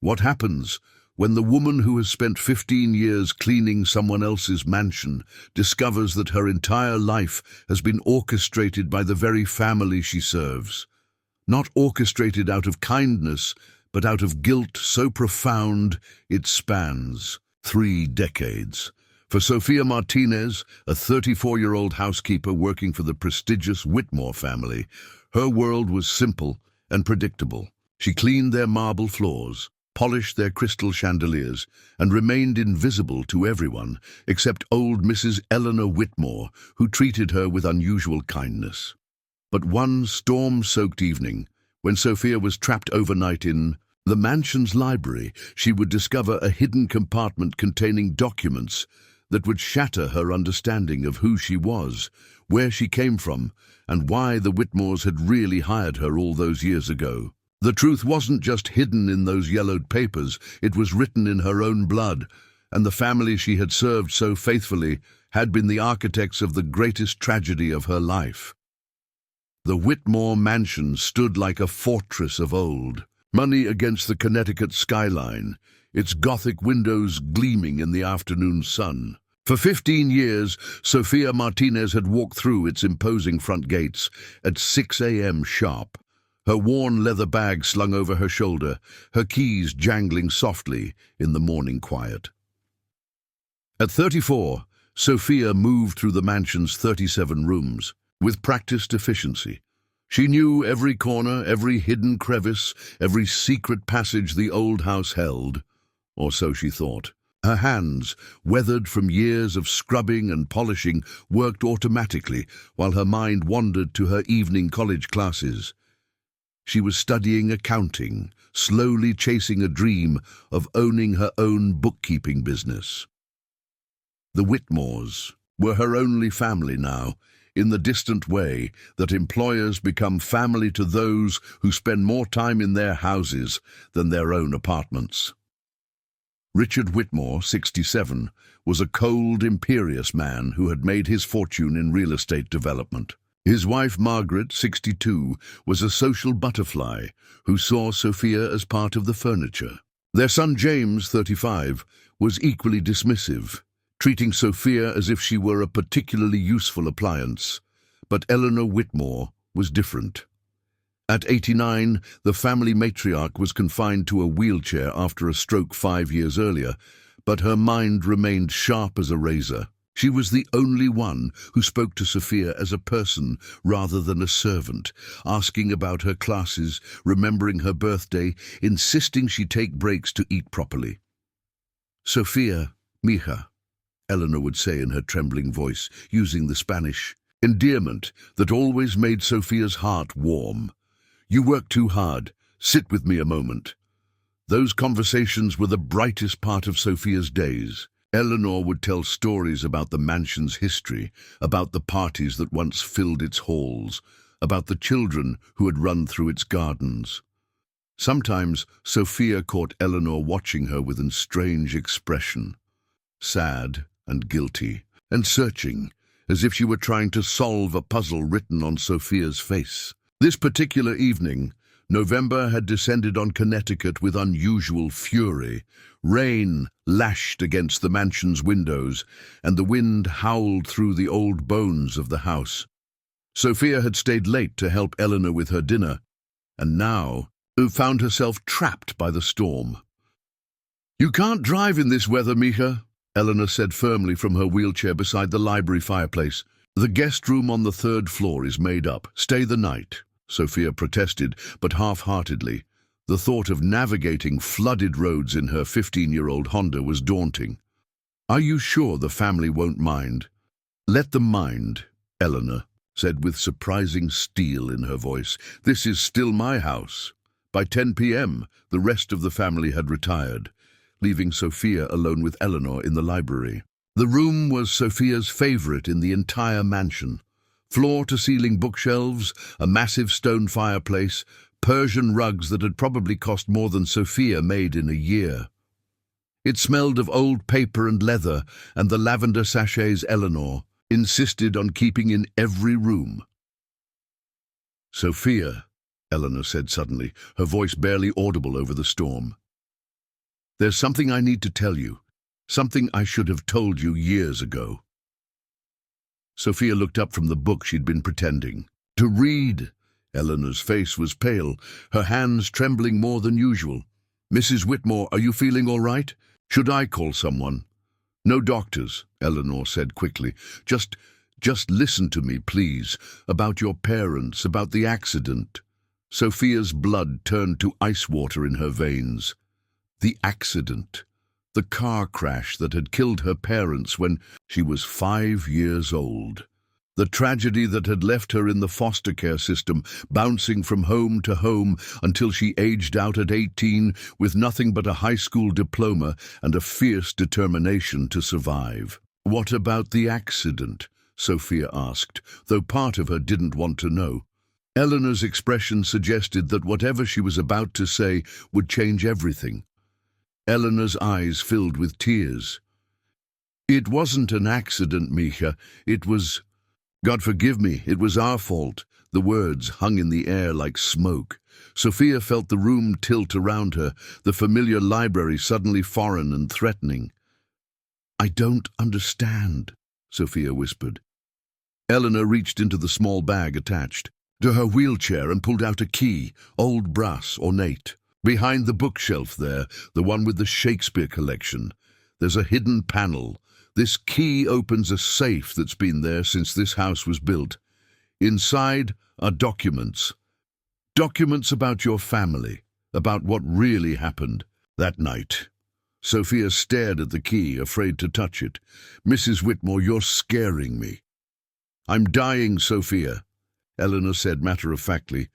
What happens when the woman who has spent 15 years cleaning someone else's mansion discovers that her entire life has been orchestrated by the very family she serves? Not orchestrated out of kindness, but out of guilt so profound it spans 3 decades. For Sofia Martinez, a 34-year-old housekeeper working for the prestigious Whitmore family, her world was simple and predictable. She cleaned their marble floors, polished their crystal chandeliers, and remained invisible to everyone except old Mrs. Eleanor Whitmore, who treated her with unusual kindness. But one storm-soaked evening, when Sofia was trapped overnight in the mansion's library, she would discover a hidden compartment containing documents that would shatter her understanding of who she was, where she came from, and why the Whitmores had really hired her all those years ago. The truth wasn't just hidden in those yellowed papers, it was written in her own blood, and the family she had served so faithfully had been the architects of the greatest tragedy of her life. The Whitmore mansion stood like a fortress of old, money against the Connecticut skyline, its Gothic windows gleaming in the afternoon sun. For 15 years, Sofia Martinez had walked through its imposing front gates at 6 a.m. sharp, her worn leather bag slung over her shoulder, her keys jangling softly in the morning quiet. At 34, Sofia moved through the mansion's 37 rooms with practiced efficiency. She knew every corner, every hidden crevice, every secret passage the old house held, or so she thought. Her hands, weathered from years of scrubbing and polishing, worked automatically while her mind wandered to her evening college classes. She was studying accounting, slowly chasing a dream of owning her own bookkeeping business. The Whitmores were her only family now, in the distant way that employers become family to those who spend more time in their houses than their own apartments. Richard Whitmore, 67, was a cold, imperious man who had made his fortune in real estate development. His wife, Margaret, 62, was a social butterfly who saw Sofia as part of the furniture. Their son, James, 35, was equally dismissive, treating Sofia as if she were a particularly useful appliance. But Eleanor Whitmore was different. At 89, the family matriarch was confined to a wheelchair after a stroke 5 years earlier, but her mind remained sharp as a razor. She was the only one who spoke to Sofia as a person rather than a servant, asking about her classes, remembering her birthday, insisting she take breaks to eat properly. "Sofia, mija," Eleanor would say in her trembling voice, using the Spanish endearment that always made Sofia's heart warm. "You work too hard. Sit with me a moment." Those conversations were the brightest part of Sofia's days. Eleanor would tell stories about the mansion's history, about the parties that once filled its halls, about the children who had run through its gardens. Sometimes Sofia caught Eleanor watching her with a strange expression, sad and guilty, and searching, as if she were trying to solve a puzzle written on Sofia's face. This particular evening, November had descended on Connecticut with unusual fury. Rain lashed against the mansion's windows, and the wind howled through the old bones of the house. Sofia had stayed late to help Eleanor with her dinner, and now found herself trapped by the storm. "You can't drive in this weather, mija," Eleanor said firmly from her wheelchair beside the library fireplace. "The guest room on the 3rd floor is made up. Stay the night," Sofia protested, but half-heartedly. The thought of navigating flooded roads in her 15-year-old Honda was daunting. "Are you sure the family won't mind?" "Let them mind," Eleanor said with surprising steel in her voice. "This is still my house." By 10 p.m., the rest of the family had retired, leaving Sofia alone with Eleanor in the library. The room was Sofia's favorite in the entire mansion. Floor-to-ceiling bookshelves, a massive stone fireplace, Persian rugs that had probably cost more than Sofia made in a year. It smelled of old paper and leather and the lavender sachets Eleanor insisted on keeping in every room. "Sofia," Eleanor said suddenly, her voice barely audible over the storm. There's something I need to tell you. Something I should have told you years ago." Sofia looked up from the book she'd been pretending to read. Eleanor's face was pale, her hands trembling more than usual. "Mrs. Whitmore, are you feeling all right? Should I call someone?" "No doctors," Eleanor said quickly. Just listen to me, please, about your parents, about the accident." Sofia's blood turned to ice water in her veins. The accident. The car crash that had killed her parents when she was 5 years old. The tragedy that had left her in the foster care system, bouncing from home to home until she aged out at 18 with nothing but a high school diploma and a fierce determination to survive. "What about the accident?" Sofia asked, though part of her didn't want to know. Eleanor's expression suggested that whatever she was about to say would change everything. Eleanor's eyes filled with tears. "It wasn't an accident, Mija. It was... God forgive me, it was our fault." The words hung in the air like smoke. Sofia felt the room tilt around her, the familiar library suddenly foreign and threatening. "I don't understand," Sofia whispered. Eleanor reached into the small bag attached to her wheelchair and pulled out a key, old brass, ornate. "Behind the bookshelf there, the one with the Shakespeare collection, there's a hidden panel. This key opens a safe that's been there since this house was built. Inside are documents. Documents about your family, about what really happened that night." Sofia stared at the key, afraid to touch it. "Mrs. Whitmore, you're scaring me." "I'm dying, Sofia," Eleanor said matter-of-factly.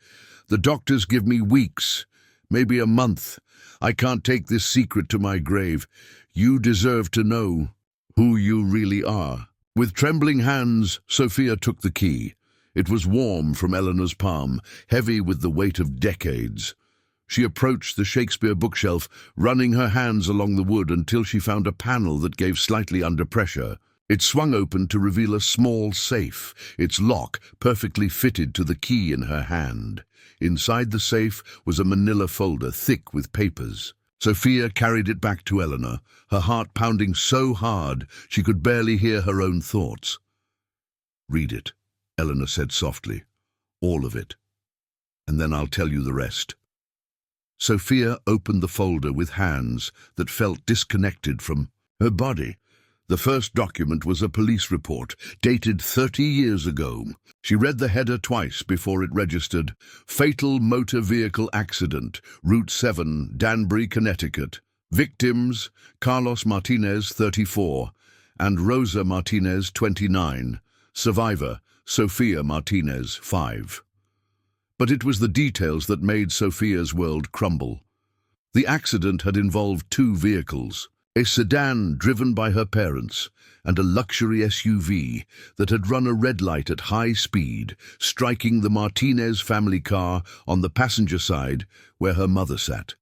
"The doctors give me weeks, maybe a month. I can't take this secret to my grave. You deserve to know who you really are." With trembling hands, Sofia took the key. It was warm from Eleanor's palm, heavy with the weight of decades. She approached the Shakespeare bookshelf, running her hands along the wood until she found a panel that gave slightly under pressure. It swung open to reveal a small safe, its lock perfectly fitted to the key in her hand. Inside the safe was a manila folder thick with papers. Sofia carried it back to Eleanor, her heart pounding so hard she could barely hear her own thoughts. "Read it," Eleanor said softly. "All of it. And then I'll tell you the rest." Sofia opened the folder with hands that felt disconnected from her body. The first document was a police report, dated 30 years ago. She read the header twice before it registered. "Fatal motor vehicle accident, Route 7, Danbury, Connecticut. Victims, Carlos Martinez, 34, and Rosa Martinez, 29. Survivor, Sofia Martinez, 5. But it was the details that made Sofia's world crumble. The accident had involved 2 vehicles. A sedan driven by her parents, and a luxury SUV that had run a red light at high speed, striking the Martinez family car on the passenger side where her mother sat.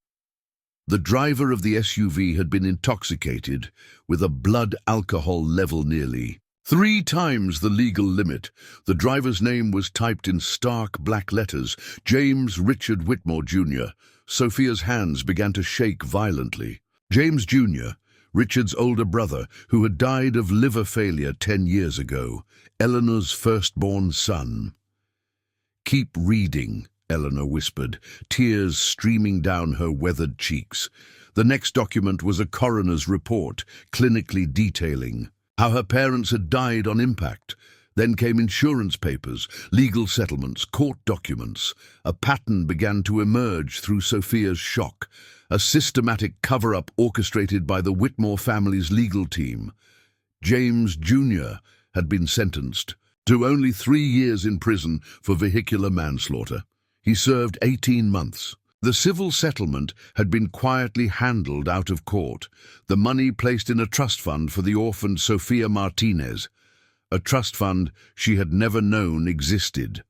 The driver of the SUV had been intoxicated with a blood alcohol level nearly 3 times the legal limit. The driver's name was typed in stark black letters, James Richard Whitmore, Jr. Sofia's hands began to shake violently. James Jr., Richard's older brother, who had died of liver failure 10 years ago, Eleanor's firstborn son. "Keep reading," Eleanor whispered, tears streaming down her weathered cheeks. The next document was a coroner's report, clinically detailing how her parents had died on impact. Then came insurance papers, legal settlements, court documents. A pattern began to emerge through Sofia's shock. A systematic cover-up orchestrated by the Whitmore family's legal team. James Jr. had been sentenced to only 3 years in prison for vehicular manslaughter. He served 18 months. The civil settlement had been quietly handled out of court, the money placed in a trust fund for the orphaned Sofia Martinez, a trust fund she had never known existed.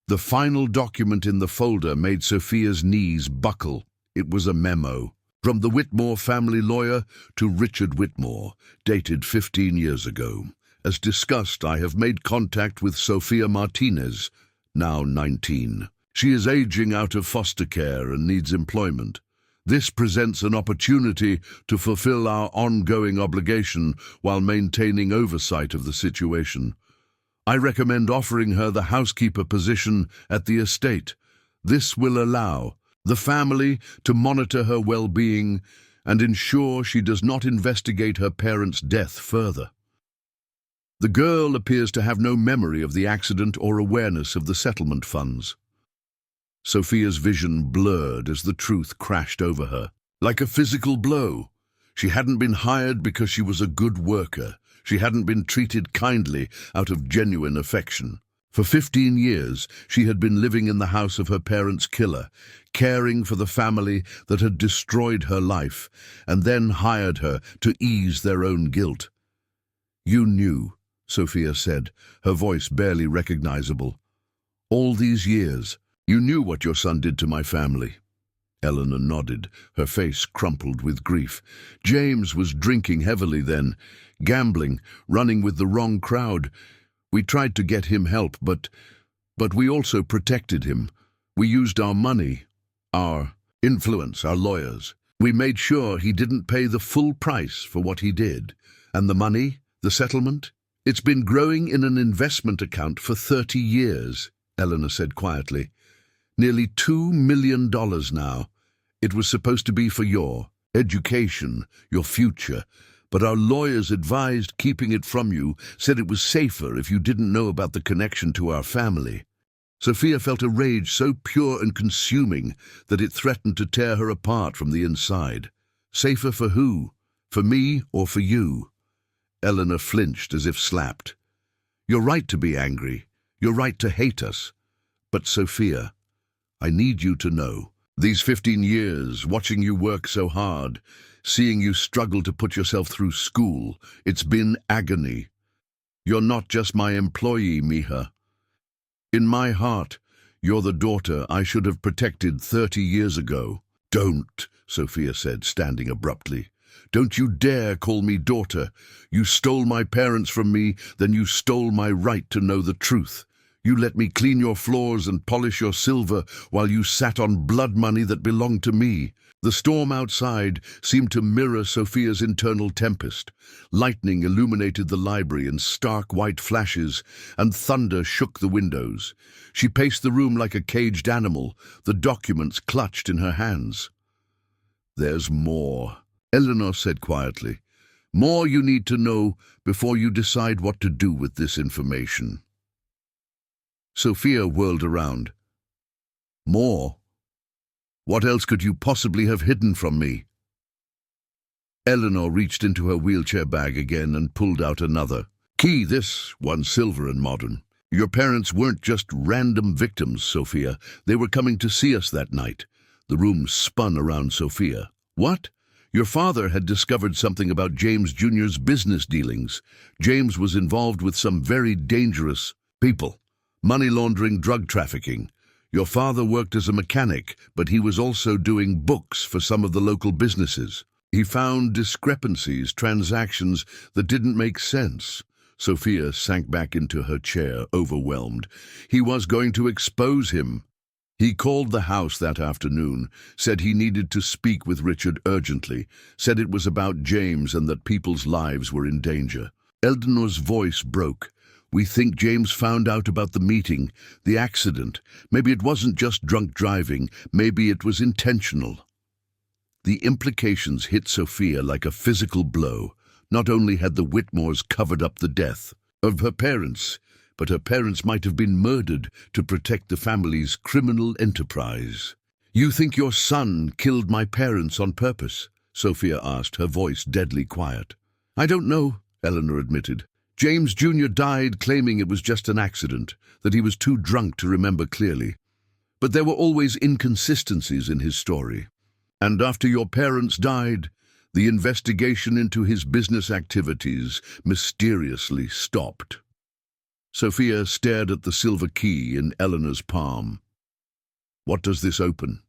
The final document in the folder made Sofia's knees buckle. It was a memo from the Whitmore family lawyer to Richard Whitmore, dated 15 years ago. "As discussed, I have made contact with Sofia Martinez, now 19. She is aging out of foster care and needs employment. This presents an opportunity to fulfill our ongoing obligation while maintaining oversight of the situation. I recommend offering her the housekeeper position at the estate. This will allow the family to monitor her well-being and ensure she does not investigate her parents' death further. The girl appears to have no memory of the accident or awareness of the settlement funds. Sofia's vision blurred as the truth crashed over her. Like a physical blow. She hadn't been hired because she was a good worker. She hadn't been treated kindly out of genuine affection. For 15 years, she had been living in the house of her parents' killer, caring for the family that had destroyed her life, and then hired her to ease their own guilt. "You knew," Sofia said, her voice barely recognizable. "All these years, you knew what your son did to my family." Eleanor nodded, her face crumpled with grief. "James was drinking heavily then, gambling, running with the wrong crowd. We tried to get him help, but we also protected him. We used our money, our influence, our lawyers. We made sure he didn't pay the full price for what he did. And the money, the settlement? It's been growing in an investment account for 30 years, Eleanor said quietly. Nearly $2 million now. It was supposed to be for your education, your future, but our lawyers advised keeping it from you, said it was safer if you didn't know about the connection to our family." Sofia felt a rage so pure and consuming that it threatened to tear her apart from the inside. Safer for who? For me or for you? Eleanor flinched as if slapped. "You're right to be angry. You're right to hate us. But Sofia, I need you to know, these 15 years, watching you work so hard, seeing you struggle to put yourself through school, it's been agony. You're not just my employee, Mija. In my heart, you're the daughter I should have protected 30 years ago." "Don't," Sofia said, standing abruptly. "Don't you dare call me daughter. You stole my parents from me, then you stole my right to know the truth. You let me clean your floors and polish your silver while you sat on blood money that belonged to me." The storm outside seemed to mirror Sofia's internal tempest. Lightning illuminated the library in stark white flashes, and thunder shook the windows. She paced the room like a caged animal, the documents clutched in her hands. "There's more," Eleanor said quietly. "More you need to know before you decide what to do with this information." Sofia whirled around. "More? What else could you possibly have hidden from me?" Eleanor reached into her wheelchair bag again and pulled out another. "Key, this one silver and modern. Your parents weren't just random victims, Sofia. They were coming to see us that night." The room spun around Sofia. "What? Your father had discovered something about James Jr.'s business dealings. James was involved with some very dangerous people. Money laundering, drug trafficking. Your father worked as a mechanic, but he was also doing books for some of the local businesses. He found discrepancies, transactions that didn't make sense." Sofia sank back into her chair, overwhelmed. "He was going to expose him. He called the house that afternoon, said he needed to speak with Richard urgently, said it was about James and that people's lives were in danger." Eleanor's voice broke. "We think James found out about the meeting, the accident. Maybe it wasn't just drunk driving. Maybe it was intentional." The implications hit Sofia like a physical blow. Not only had the Whitmores covered up the death of her parents, but her parents might have been murdered to protect the family's criminal enterprise. "You think your son killed my parents on purpose?" Sofia asked, her voice deadly quiet. "I don't know," Eleanor admitted. "James Jr. died claiming it was just an accident, that he was too drunk to remember clearly. But there were always inconsistencies in his story. And after your parents died, the investigation into his business activities mysteriously stopped." Sofia stared at the silver key in Eleanor's palm. "What does this open?"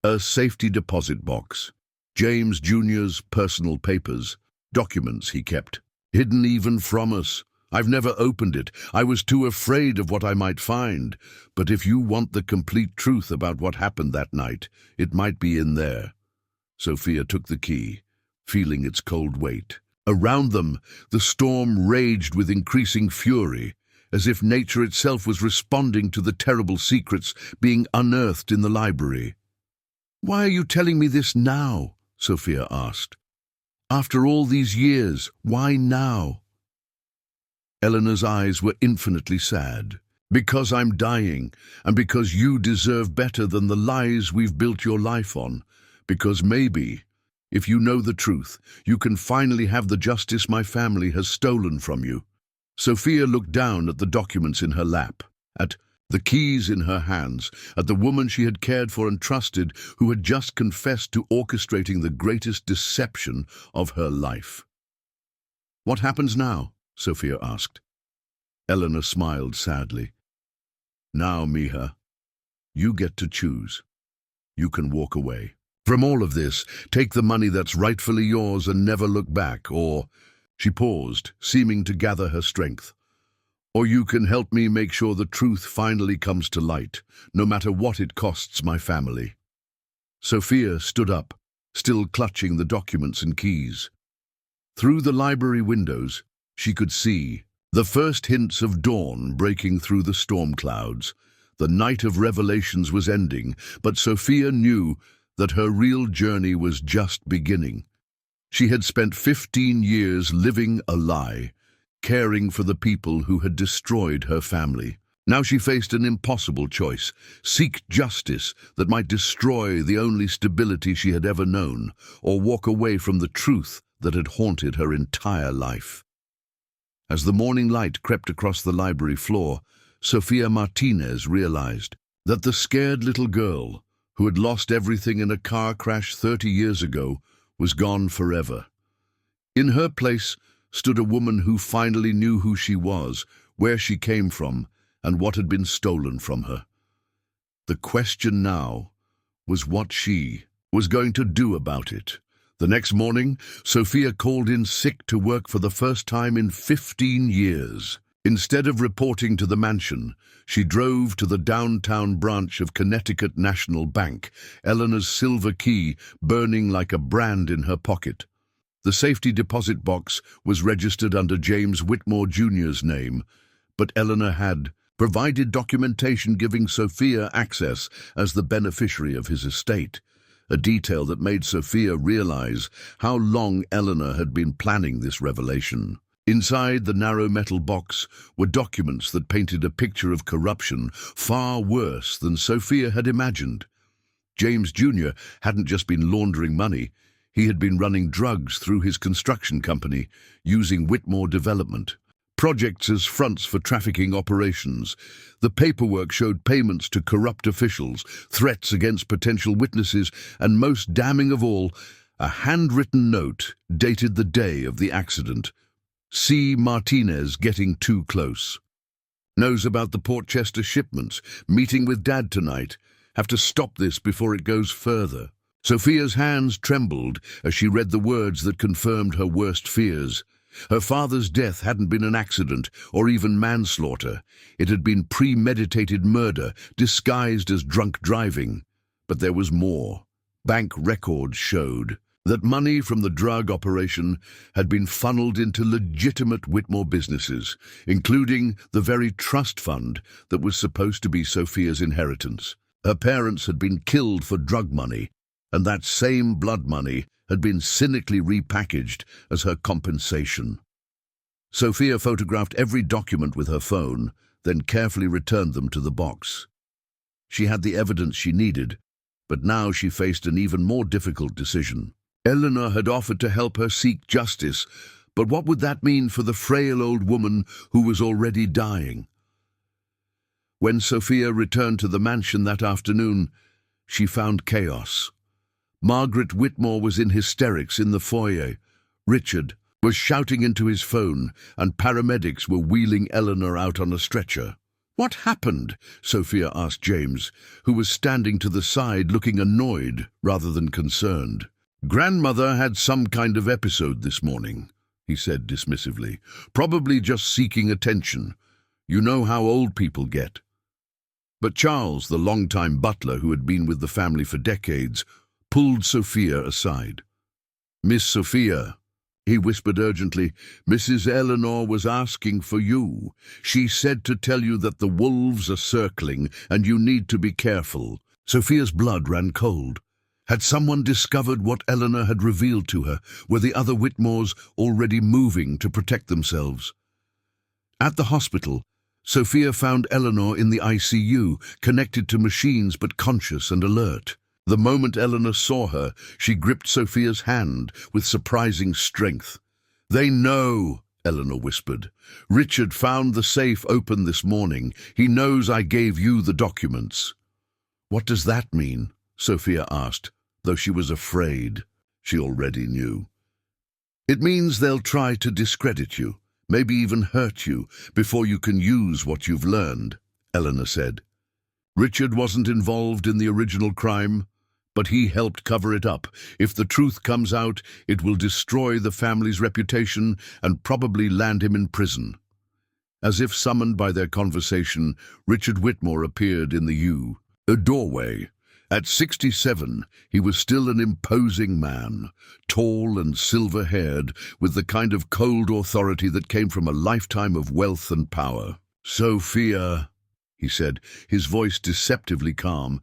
"A safety deposit box. James Jr.'s personal papers, documents he kept. Hidden even from us. I've never opened it. I was too afraid of what I might find. But if you want the complete truth about what happened that night, it might be in there." Sofia took the key, feeling its cold weight. Around them, the storm raged with increasing fury, as if nature itself was responding to the terrible secrets being unearthed in the library. "Why are you telling me this now?" Sofia asked. "After all these years, why now?" Eleanor's eyes were infinitely sad. "Because I'm dying, and because you deserve better than the lies we've built your life on. Because maybe, if you know the truth, you can finally have the justice my family has stolen from you." Sofia looked down at the documents in her lap, at the keys in her hands, at the woman she had cared for and trusted, who had just confessed to orchestrating the greatest deception of her life. "What happens now?" Sofia asked. Eleanor smiled sadly. "Now, Mija, you get to choose. You can walk away. From all of this, take the money that's rightfully yours and never look back, or—" She paused, seeming to gather her strength. "Or you can help me make sure the truth finally comes to light, no matter what it costs my family." Sofia stood up, still clutching the documents and keys. Through the library windows, she could see the first hints of dawn breaking through the storm clouds. The night of revelations was ending, but Sofia knew that her real journey was just beginning. She had spent 15 years living a lie, caring for the people who had destroyed her family. Now she faced an impossible choice: seek justice that might destroy the only stability she had ever known, or walk away from the truth that had haunted her entire life. As the morning light crept across the library floor, Sofia Martinez realized that the scared little girl, who had lost everything in a car crash 30 years ago, was gone forever. In her place stood a woman who finally knew who she was, where she came from, and what had been stolen from her. The question now was what she was going to do about it. The next morning, Sofia called in sick to work for the first time in 15 years. Instead of reporting to the mansion, she drove to the downtown branch of Connecticut National Bank, Eleanor's silver key burning like a brand in her pocket. The safety deposit box was registered under James Whitmore Jr.'s name, but Eleanor had provided documentation giving Sofia access as the beneficiary of his estate, a detail that made Sofia realize how long Eleanor had been planning this revelation. Inside the narrow metal box were documents that painted a picture of corruption far worse than Sofia had imagined. James Jr. hadn't just been laundering money, he had been running drugs through his construction company, using Whitmore Development projects as fronts for trafficking operations. The paperwork showed payments to corrupt officials, threats against potential witnesses, and most damning of all, a handwritten note dated the day of the accident. "C. Martinez getting too close. Knows about the Portchester shipments. Meeting with Dad tonight. Have to stop this before it goes further." Sofia's hands trembled as she read the words that confirmed her worst fears. Her father's death hadn't been an accident or even manslaughter. It had been premeditated murder, disguised as drunk driving. But there was more. Bank records showed that money from the drug operation had been funneled into legitimate Whitmore businesses, including the very trust fund that was supposed to be Sofia's inheritance. Her parents had been killed for drug money, and that same blood money had been cynically repackaged as her compensation. Sofia photographed every document with her phone, then carefully returned them to the box. She had the evidence she needed, but now she faced an even more difficult decision. Eleanor had offered to help her seek justice, but what would that mean for the frail old woman who was already dying? When Sofia returned to the mansion that afternoon, she found chaos. Margaret Whitmore was in hysterics in the foyer. Richard was shouting into his phone, and paramedics were wheeling Eleanor out on a stretcher. "What happened?" Sofia asked James, who was standing to the side looking annoyed rather than concerned. "Grandmother had some kind of episode this morning," he said dismissively. Probably just seeking attention. You know how old people get. But Charles, the long-time butler who had been with the family for decades, pulled Sophia aside. "Miss Sophia," he whispered urgently, "Mrs. Eleanor was asking for you. She said to tell you that the wolves are circling and you need to be careful." Sophia's blood ran cold. Had someone discovered what Eleanor had revealed to her? Were the other Whitmores already moving to protect themselves? At the hospital, Sophia found Eleanor in the ICU, connected to machines but conscious and alert. The moment Eleanor saw her, she gripped Sophia's hand with surprising strength. "They know," Eleanor whispered. "Richard found the safe open this morning. He knows I gave you the documents." "What does that mean?" Sophia asked, though she was afraid. She already knew. "It means they'll try to discredit you, maybe even hurt you, before you can use what you've learned," Eleanor said. "Richard wasn't involved in the original crime, but he helped cover it up. If the truth comes out, it will destroy the family's reputation and probably land him in prison." As if summoned by their conversation, Richard Whitmore appeared in the doorway. At 67, he was still an imposing man, tall and silver-haired, with the kind of cold authority that came from a lifetime of wealth and power. "Sophia," he said, his voice deceptively calm,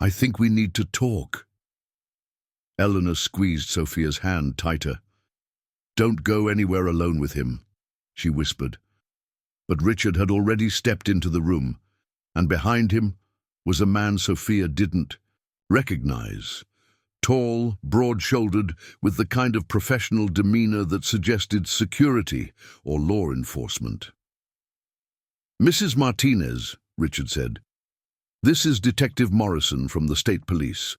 "I think we need to talk." Eleanor squeezed Sophia's hand tighter. "Don't go anywhere alone with him," she whispered. But Richard had already stepped into the room, and behind him was a man Sophia didn't recognize. Tall, broad-shouldered, with the kind of professional demeanor that suggested security or law enforcement. "Mrs. Martinez," Richard said. "This is Detective Morrison from the State Police.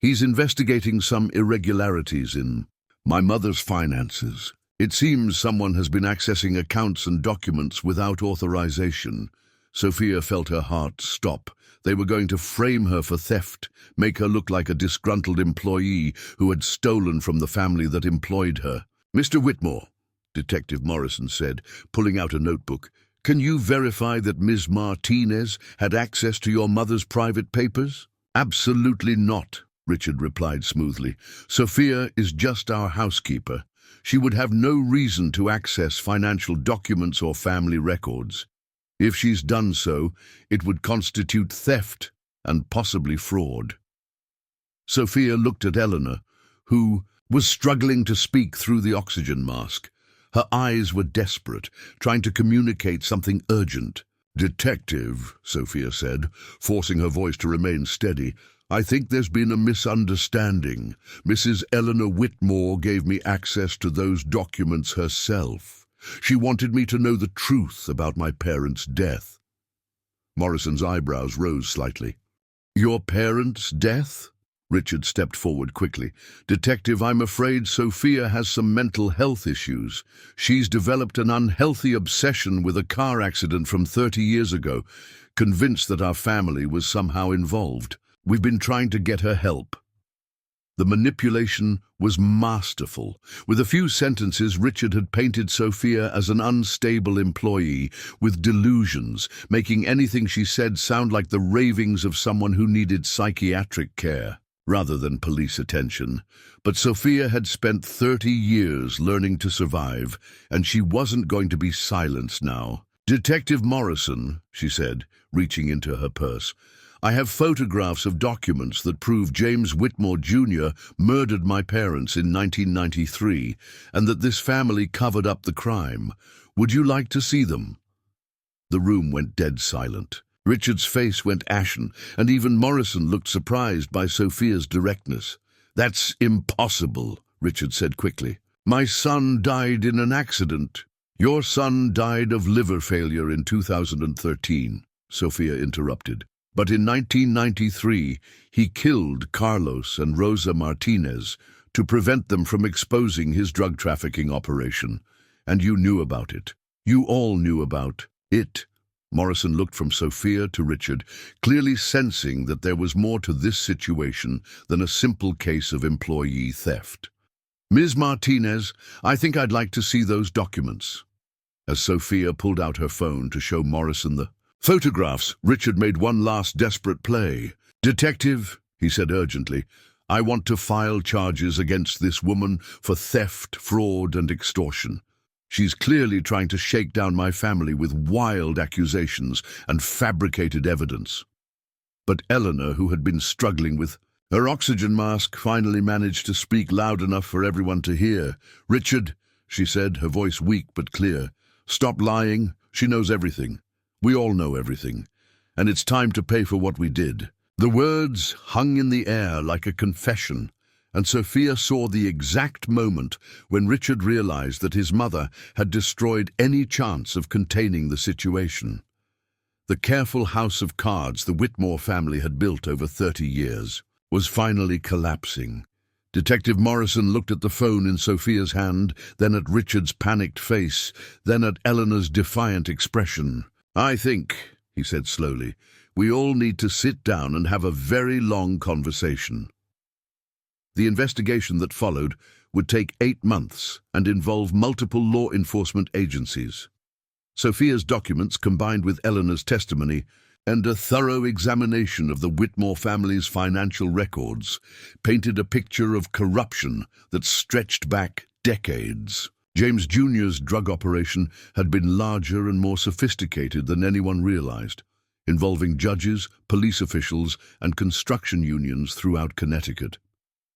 He's investigating some irregularities in my mother's finances. It seems someone has been accessing accounts and documents without authorization." Sophia felt her heart stop. They were going to frame her for theft, make her look like a disgruntled employee who had stolen from the family that employed her. "Mr. Whitmore," Detective Morrison said, pulling out a notebook, "can you verify that Ms. Martinez had access to your mother's private papers?" "Absolutely not," Richard replied smoothly. "Sophia is just our housekeeper. She would have no reason to access financial documents or family records. If she's done so, it would constitute theft and possibly fraud." Sophia looked at Eleanor, who was struggling to speak through the oxygen mask. Her eyes were desperate, trying to communicate something urgent. "Detective," Sophia said, forcing her voice to remain steady, "I think there's been a misunderstanding. Mrs. Eleanor Whitmore gave me access to those documents herself. She wanted me to know the truth about my parents' death." Morrison's eyebrows rose slightly. "Your parents' death?" Richard stepped forward quickly. "Detective, I'm afraid Sophia has some mental health issues. She's developed an unhealthy obsession with a car accident from 30 years ago, convinced that our family was somehow involved. We've been trying to get her help." The manipulation was masterful. With a few sentences, Richard had painted Sophia as an unstable employee with delusions, making anything she said sound like the ravings of someone who needed psychiatric care rather than police attention. But Sophia had spent 30 years learning to survive, and she wasn't going to be silenced now. "Detective Morrison," she said, reaching into her purse, "I have photographs of documents that prove James Whitmore Jr. murdered my parents in 1993 and that this family covered up the crime. Would you like to see them?" The room went dead silent. Richard's face went ashen, and even Morrison looked surprised by Sophia's directness. "That's impossible," Richard said quickly. "My son died in an accident." "Your son died of liver failure in 2013, Sophia interrupted. "But in 1993, he killed Carlos and Rosa Martinez to prevent them from exposing his drug trafficking operation. And you knew about it. You all knew about it." Morrison looked from Sophia to Richard, clearly sensing that there was more to this situation than a simple case of employee theft. Ms. Martinez, I think I'd like to see those documents. As Sofia pulled out her phone to show Morrison the photographs, Richard made one last desperate play. "Detective," he said urgently, "I want to file charges against this woman for theft, fraud, and extortion. She's clearly trying to shake down my family with wild accusations and fabricated evidence." But Eleanor, who had been struggling with her oxygen mask, finally managed to speak loud enough for everyone to hear. "Richard," she said, her voice weak but clear, "stop lying. She knows everything. We all know everything. And it's time to pay for what we did." The words hung in the air like a confession, and Sofia saw the exact moment when Richard realized that his mother had destroyed any chance of containing the situation. The careful house of cards the Whitmore family had built over 30 years was finally collapsing. Detective Morrison looked at the phone in Sofia's hand, then at Richard's panicked face, then at Eleanor's defiant expression. "I think," he said slowly, "we all need to sit down and have a very long conversation." The investigation that followed would take 8 months and involve multiple law enforcement agencies. Sofia's documents, combined with Eleanor's testimony and a thorough examination of the Whitmore family's financial records, painted a picture of corruption that stretched back decades. James Jr.'s drug operation had been larger and more sophisticated than anyone realized, involving judges, police officials, and construction unions throughout Connecticut.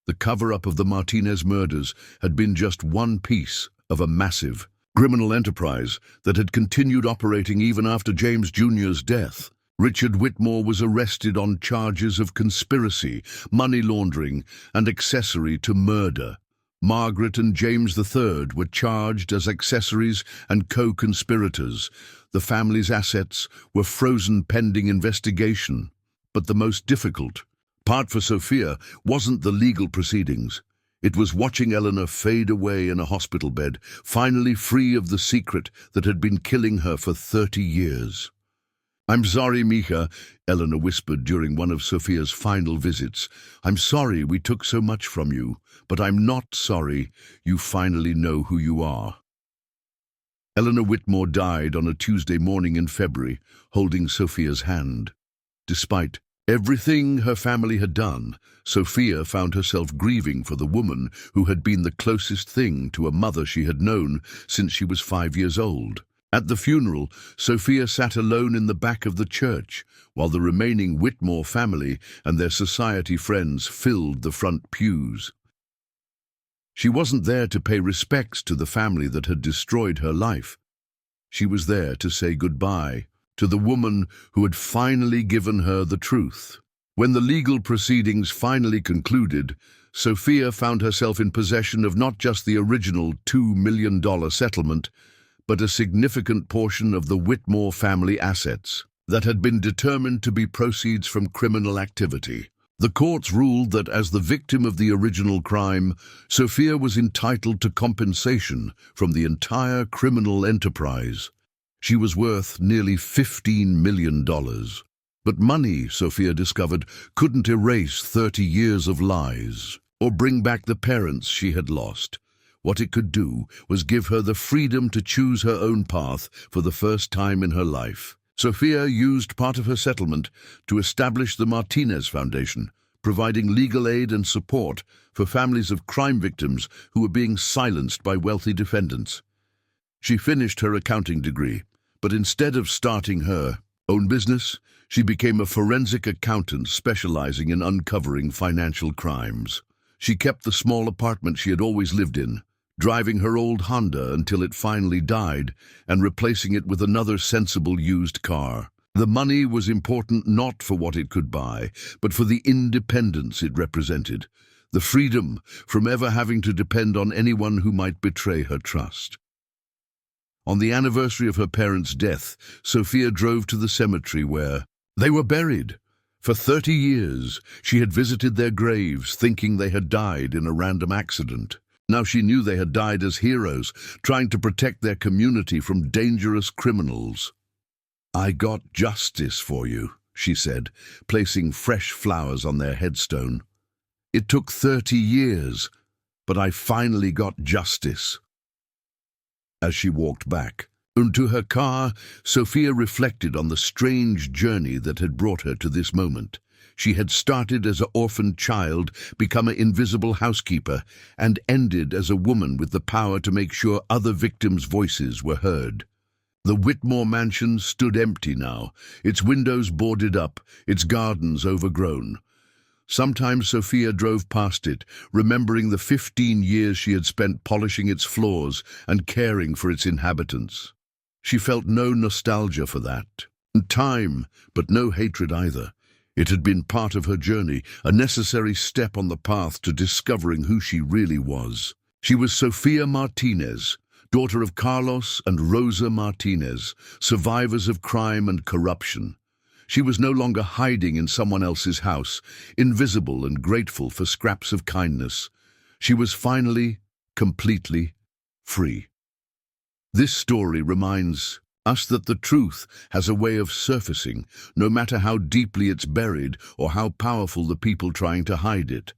The cover-up of the Martinez murders had been just one piece of a massive criminal enterprise that had continued operating even after James Jr.'s death. Richard Whitmore was arrested on charges of conspiracy, money laundering, and accessory to murder. Margaret and James III were charged as accessories and co-conspirators. The family's assets were frozen pending investigation. But the most difficult part for Sofia wasn't the legal proceedings. It was watching Eleanor fade away in a hospital bed, finally free of the secret that had been killing her for 30 years. "I'm sorry, Mika," Eleanor whispered during one of Sofia's final visits. "I'm sorry we took so much from you, but I'm not sorry you finally know who you are." Eleanor Whitmore died on a Tuesday morning in February, holding Sofia's hand. Despite everything her family had done, Sofia found herself grieving for the woman who had been the closest thing to a mother she had known since she was 5 years old. At the funeral, Sofia sat alone in the back of the church, while the remaining Whitmore family and their society friends filled the front pews. She wasn't there to pay respects to the family that had destroyed her life. She was there to say goodbye to the woman who had finally given her the truth. When the legal proceedings finally concluded, Sofia found herself in possession of not just the original $2 million settlement, but a significant portion of the Whitmore family assets that had been determined to be proceeds from criminal activity. The courts ruled that as the victim of the original crime, Sofia was entitled to compensation from the entire criminal enterprise. She was worth nearly $15 million. But money, Sofia discovered, couldn't erase 30 years of lies or bring back the parents she had lost. What it could do was give her the freedom to choose her own path for the first time in her life. Sofia used part of her settlement to establish the Martinez Foundation, providing legal aid and support for families of crime victims who were being silenced by wealthy defendants. She finished her accounting degree, but instead of starting her own business, she became a forensic accountant specializing in uncovering financial crimes. She kept the small apartment she had always lived in, driving her old Honda until it finally died and replacing it with another sensible used car. The money was important not for what it could buy, but for the independence it represented, the freedom from ever having to depend on anyone who might betray her trust. On the anniversary of her parents' death, Sofia drove to the cemetery where they were buried. For 30 years, she had visited their graves thinking they had died in a random accident. Now she knew they had died as heroes, trying to protect their community from dangerous criminals. "I got justice for you," she said, placing fresh flowers on their headstone. "It took 30 years, but I finally got justice." As she walked back into her car, Sofia reflected on the strange journey that had brought her to this moment. She had started as an orphaned child, become an invisible housekeeper, and ended as a woman with the power to make sure other victims' voices were heard. The Whitmore mansion stood empty now, its windows boarded up, its gardens overgrown. Sometimes Sofia drove past it, remembering the 15 years she had spent polishing its floors and caring for its inhabitants. She felt no nostalgia for that. Time, but no hatred either. It had been part of her journey, a necessary step on the path to discovering who she really was. She was Sofia Martinez, daughter of Carlos and Rosa Martinez, survivors of crime and corruption. She was no longer hiding in someone else's house, invisible and grateful for scraps of kindness. She was finally, completely free. This story reminds us that the truth has a way of surfacing, no matter how deeply it's buried or how powerful the people trying to hide it.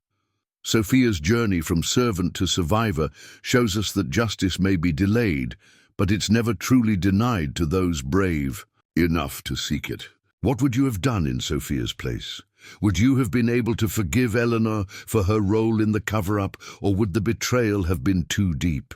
Sofia's journey from servant to survivor shows us that justice may be delayed, but it's never truly denied to those brave enough to seek it. What would you have done in Sofia's place? Would you have been able to forgive Eleanor for her role in the cover-up, or would the betrayal have been too deep?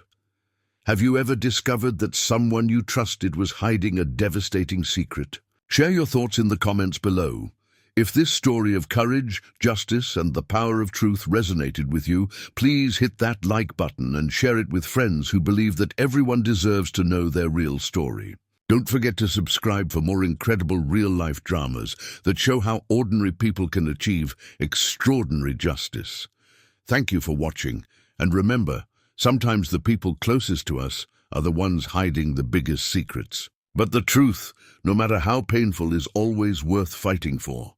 Have you ever discovered that someone you trusted was hiding a devastating secret? Share your thoughts in the comments below. If this story of courage, justice, and the power of truth resonated with you, please hit that like button and share it with friends who believe that everyone deserves to know their real story. Don't forget to subscribe for more incredible real-life dramas that show how ordinary people can achieve extraordinary justice. Thank you for watching, and remember, sometimes the people closest to us are the ones hiding the biggest secrets. But the truth, no matter how painful, is always worth fighting for.